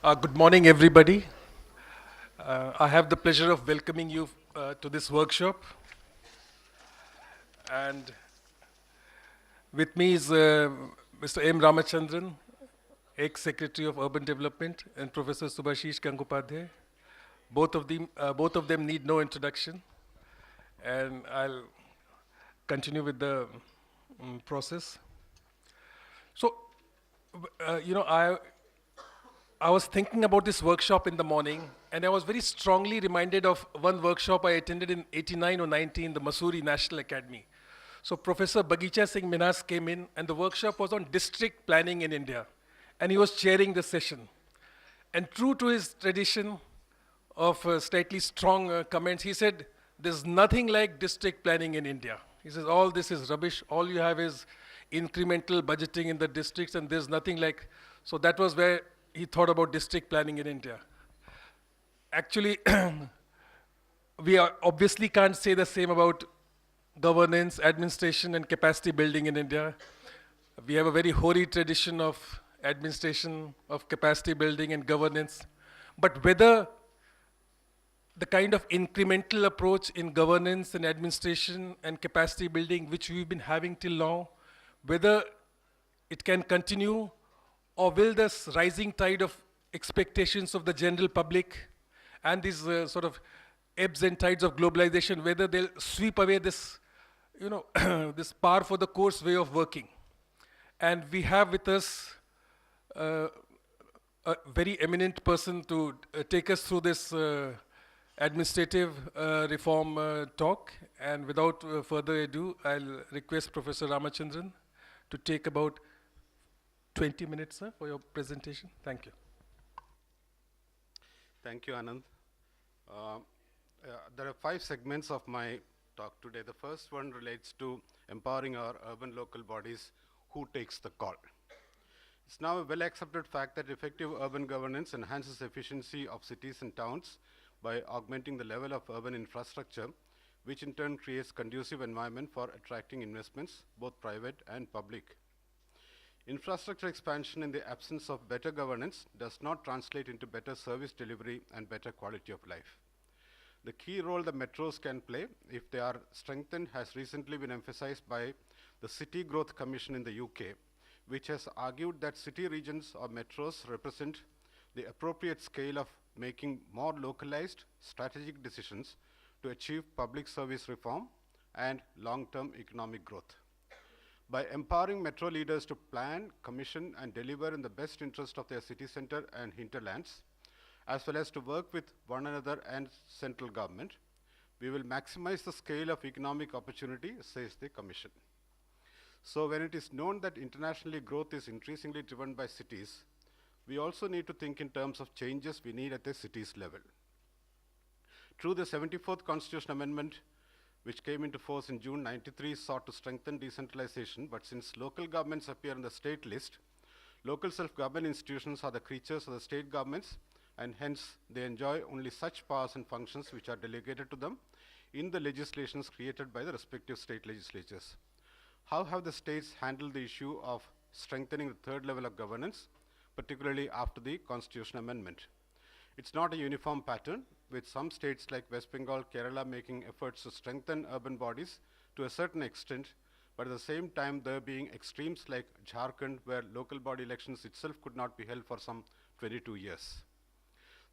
Good morning, everybody. I have the pleasure of welcoming you to this workshop. And with me is Mr. M. Ramachandran, ex-Secretary of Urban Development, and Professor Subhashish Gangopadhyay. Both of them need no introduction. And I'll continue with the process. So, I was thinking about this workshop in the morning, and I was very strongly reminded of one workshop I attended in 89 or 90 in the Mussoorie National Academy. So Professor Bagicha Singh Minhas came in, and the workshop was on district planning in India, and he was chairing the session. And true to his tradition of slightly strong comments, he said, there's nothing like district planning in India. He says, all this is rubbish. All you have is incremental budgeting in the districts, and there's nothing like. So that was where he thought about district planning in India. Actually, obviously can't say the same about governance, administration, and capacity building in India. We have a very hoary tradition of administration, of capacity building and governance. But whether the kind of incremental approach in governance and administration and capacity building which we've been having till now, whether it can continue, or will this rising tide of expectations of the general public and these sort of ebbs and tides of globalization, whether they'll sweep away this, this par for the course way of working. And we have with us a very eminent person to take us through this administrative reform talk. And without further ado, I'll request Professor Ramachandran to take about 20 minutes, sir, for your presentation. Thank you. Thank you, Anand. There are 5 segments of my talk today. The first one relates to empowering our urban local bodies. Who takes the call? It's now a well-accepted fact that effective urban governance enhances efficiency of cities and towns by augmenting the level of urban infrastructure, which in turn creates conducive environment for attracting investments, both private and public. Infrastructure expansion in the absence of better governance does not translate into better service delivery and better quality of life. The key role the metros can play, if they are strengthened, has recently been emphasized by the City Growth Commission in the UK, which has argued that city regions or metros represent the appropriate scale of making more localized strategic decisions to achieve public service reform and long-term economic growth. By empowering metro leaders to plan, commission, and deliver in the best interest of their city center and hinterlands, as well as to work with one another and central government, we will maximize the scale of economic opportunity, says the Commission. So when it is known that internationally growth is increasingly driven by cities, we also need to think in terms of changes we need at the cities level. True, the 74th Constitution Amendment, which came into force in June 93, sought to strengthen decentralization, but since local governments appear on the state list, local self-government institutions are the creatures of the state governments, and hence they enjoy only such powers and functions which are delegated to them in the legislations created by the respective state legislatures. How have the states handled the issue of strengthening the third level of governance, particularly after the Constitution Amendment? It's not a uniform pattern, with some states like West Bengal, Kerala making efforts to strengthen urban bodies to a certain extent, but at the same time there being extremes like Jharkhand, where local body elections itself could not be held for some 22 years.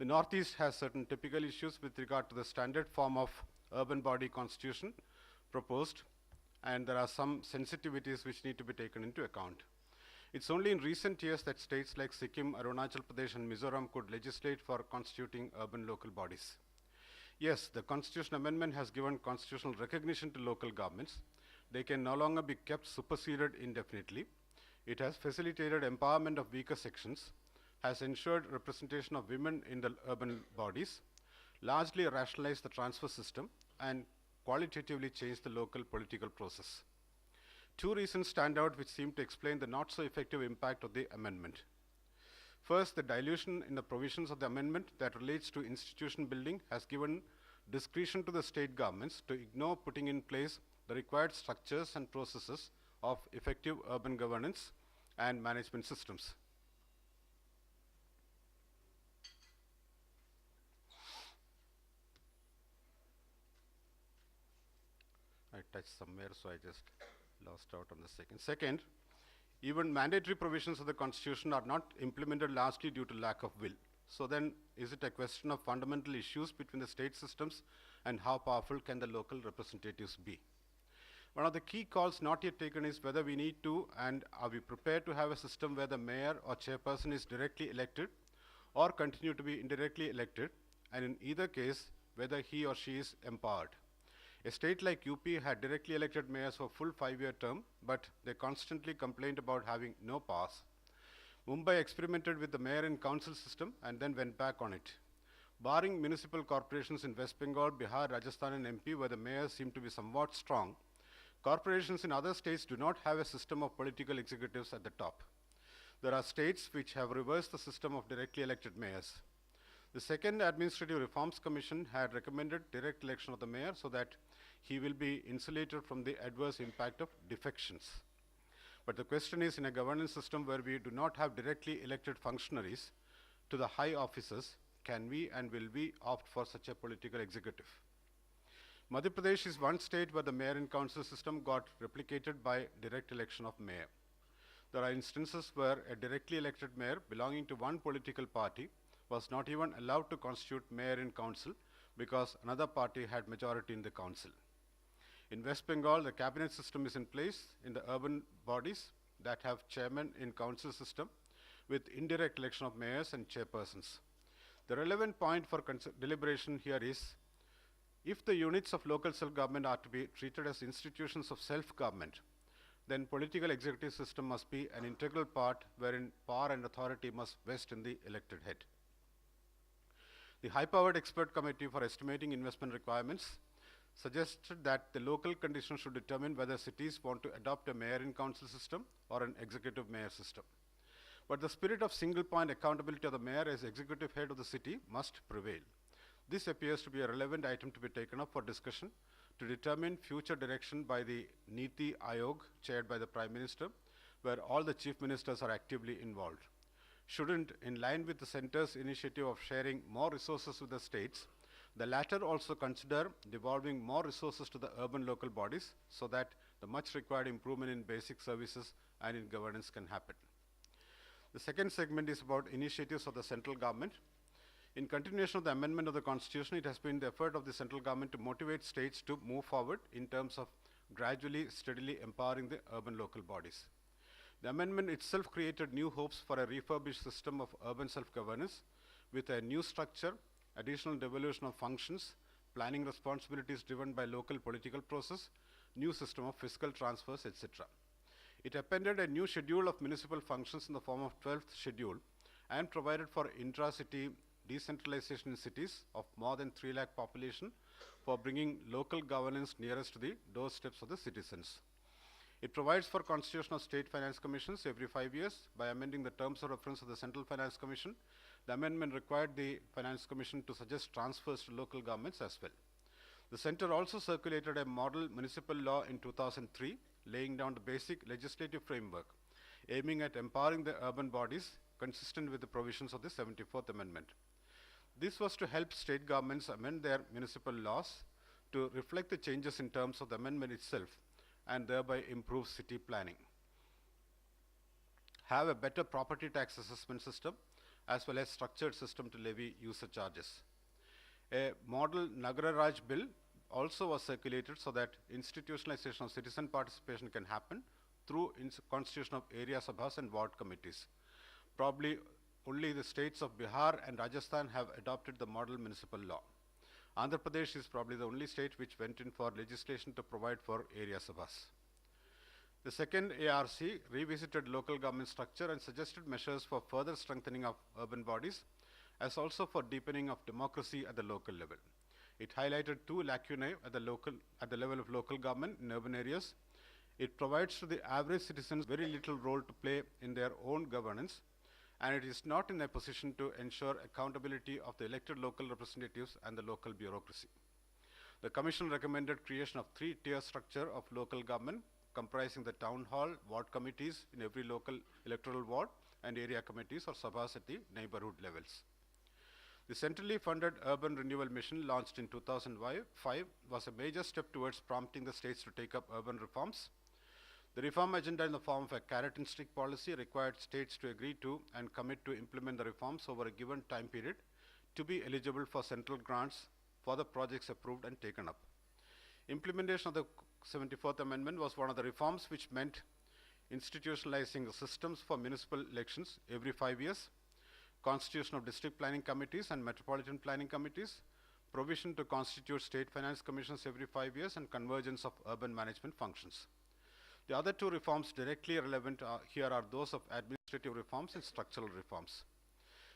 The Northeast has certain typical issues with regard to the standard form of urban body constitution proposed, and there are some sensitivities which need to be taken into account. It's only in recent years that states like Sikkim, Arunachal Pradesh, and Mizoram could legislate for constituting urban local bodies. Yes, the Constitution Amendment has given constitutional recognition to local governments. They can no longer be kept superseded indefinitely. It has facilitated empowerment of weaker sections, has ensured representation of women in the urban bodies, largely rationalized the transfer system, and qualitatively changed the local political process. Two reasons stand out which seem to explain the not so effective impact of the amendment. First, the dilution in the provisions of the amendment that relates to institution building has given discretion to the state governments to ignore putting in place the required structures and processes of effective urban governance and management systems. I touched somewhere, so I just lost out on the second. Second, even mandatory provisions of the Constitution are not implemented largely due to lack of will. So then, is it a question of fundamental issues between the state systems, and how powerful can the local representatives be? One of the key calls not yet taken is whether we need to, and are we prepared to have a system where the mayor or chairperson is directly elected or continue to be indirectly elected, and in either case, whether he or she is empowered. A state like UP had directly elected mayors for full 5-year term, but they constantly complained about having no powers. Mumbai experimented with the mayor and council system and then went back on it. Barring municipal corporations in West Bengal, Bihar, Rajasthan, and MP, where the mayors seem to be somewhat strong, corporations in other states do not have a system of political executives at the top. There are states which have reversed the system of directly elected mayors. The second Administrative Reforms Commission had recommended direct election of the mayor so that he will be insulated from the adverse impact of defections. But the question is, in a governance system where we do not have directly elected functionaries to the high offices, can we and will we opt for such a political executive? Madhya Pradesh is one state where the mayor and council system got replicated by direct election of mayor. There are instances where a directly elected mayor belonging to one political party was not even allowed to constitute mayor in council because another party had majority in the council. In West Bengal, the cabinet system is in place in the urban bodies that have chairmen in council system with indirect election of mayors and chairpersons. The relevant point for deliberation here is, if the units of local self-government are to be treated as institutions of self-government, then political executive system must be an integral part wherein power and authority must vest in the elected head. The high-powered expert committee for estimating investment requirements suggested that the local conditions should determine whether cities want to adopt a mayor in council system or an executive mayor system. But the spirit of single point accountability of the mayor as executive head of the city must prevail. This appears to be a relevant item to be taken up for discussion to determine future direction by the Niti Aayog, chaired by the Prime Minister, where all the chief ministers are actively involved. Shouldn't, in line with the center's initiative of sharing more resources with the states, the latter also consider devolving more resources to the urban local bodies so that the much required improvement in basic services and in governance can happen? The second segment is about initiatives of the central government. In continuation of the amendment of the Constitution, it has been the effort of the central government to motivate states to move forward in terms of gradually, steadily empowering the urban local bodies. The amendment itself created new hopes for a refurbished system of urban self-governance with a new structure, additional devolution of functions, planning responsibilities driven by local political process, new system of fiscal transfers, etc. It appended a new schedule of municipal functions in the form of 12th schedule and provided for intra-city decentralization in cities of more than 3 lakh population for bringing local governance nearest to the doorsteps of the citizens. It provides for constitution of state finance commissions every 5 years. By amending the terms of reference of the Central Finance Commission, the amendment required the Finance Commission to suggest transfers to local governments as well. The center also circulated a model municipal law in 2003, laying down the basic legislative framework, aiming at empowering the urban bodies consistent with the provisions of the 74th Amendment. This was to help state governments amend their municipal laws to reflect the changes in terms of the amendment itself and thereby improve city planning. Have a better property tax assessment system as well as structured system to levy user charges. A model Nagara Raj bill also was circulated so that institutionalization of citizen participation can happen through constitution of area sabhas and ward committees. Probably only the states of Bihar and Rajasthan have adopted the model municipal law. Andhra Pradesh is probably the only state which went in for legislation to provide for area sabhas. The second ARC revisited local government structure and suggested measures for further strengthening of urban bodies, as also for deepening of democracy at the local level. It highlighted two lacunae at the level of local government in urban areas. It provides to the average citizens very little role to play in their own governance, and it is not in a position to ensure accountability of the elected local representatives and the local bureaucracy. The Commission recommended creation of three-tier structure of local government comprising the town hall, ward committees in every local electoral ward, and area committees or sabhas at the neighborhood levels. The centrally funded Urban Renewal Mission launched in 2005 was a major step towards prompting the states to take up urban reforms. The reform agenda in the form of a carrot and stick policy required states to agree to and commit to implement the reforms over a given time period to be eligible for central grants for the projects approved and taken up. Implementation of the 74th Amendment was one of the reforms which meant institutionalizing the systems for municipal elections every 5 years, constitution of district planning committees and metropolitan planning committees, provision to constitute state finance commissions every 5 years, and convergence of urban management functions. The other two reforms directly relevant here are those of administrative reforms and structural reforms.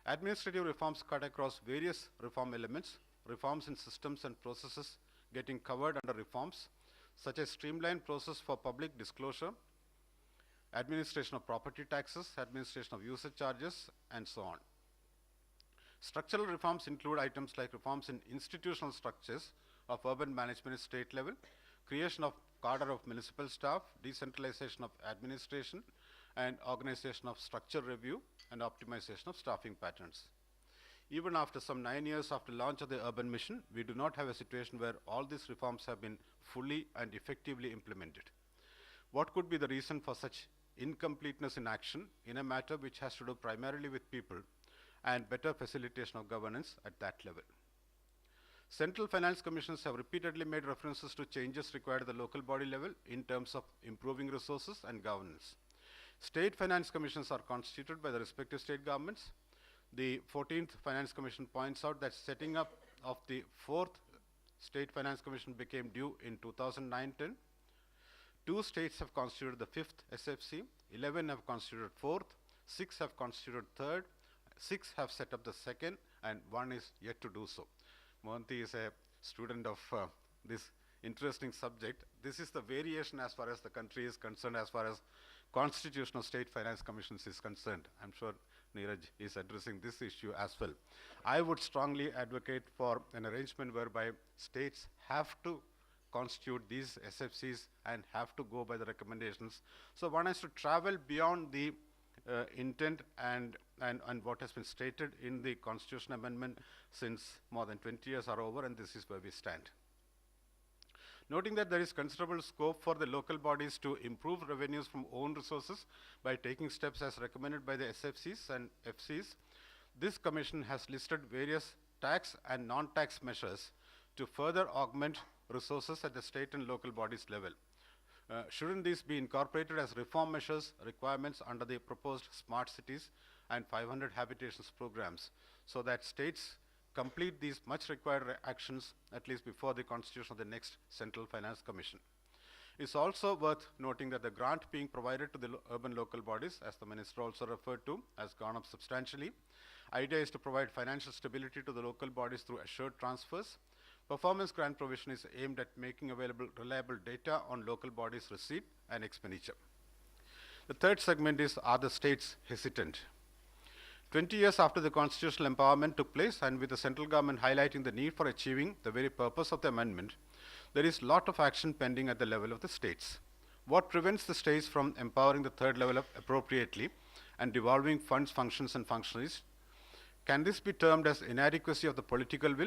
Administrative reforms cut across various reform elements, reforms in systems and processes getting covered under reforms, such as streamlined process for public disclosure, administration of property taxes, administration of user charges, and so on. Structural reforms include items like reforms in institutional structures of urban management at state level, creation of cadre of municipal staff, decentralization of administration, and organization of structure review and optimization of staffing patterns. Even after some 9 years after launch of the urban mission, we do not have a situation where all these reforms have been fully and effectively implemented. What could be the reason for such incompleteness in action in a matter which has to do primarily with people and better facilitation of governance at that level? Central finance commissions have repeatedly made references to changes required at the local body level in terms of improving resources and governance. State finance commissions are constituted by the respective state governments. The 14th Finance Commission points out that setting up of the 4th State Finance Commission became due in 2009-10. 2 states have constituted the 5th SFC, 11 have constituted 4th, 6 have constituted 3rd, 6 have set up the 2nd, and 1 is yet to do so. Mohanty is a student of this interesting subject. This is the variation as far as the country is concerned, as far as constitution of state finance commissions is concerned. I'm sure Neeraj is addressing this issue as well. I would strongly advocate for an arrangement whereby states have to constitute these SFCs and have to go by the recommendations. So one has to travel beyond the intent and what has been stated in the Constitution Amendment since more than 20 years are over, and this is where we stand. Noting that there is considerable scope for the local bodies to improve revenues from own resources by taking steps as recommended by the SFCs and FCs, this commission has listed various tax and non-tax measures to further augment resources at the state and local bodies level. Shouldn't these be incorporated as reform measures, requirements under the proposed smart cities and 500 habitations programs, so that states complete these much required actions at least before the constitution of the next Central Finance Commission? It's also worth noting that the grant being provided to the urban local bodies, as the minister also referred to, has gone up substantially. Idea is to provide financial stability to the local bodies through assured transfers. Performance grant provision is aimed at making available reliable data on local bodies' receipt and expenditure. The third segment is, are the states hesitant? 20 years after the constitutional empowerment took place, and with the central government highlighting the need for achieving the very purpose of the amendment, there is lot of action pending at the level of the states. What prevents the states from empowering the third level appropriately and devolving funds, functions, and functionaries? Can this be termed as inadequacy of the political will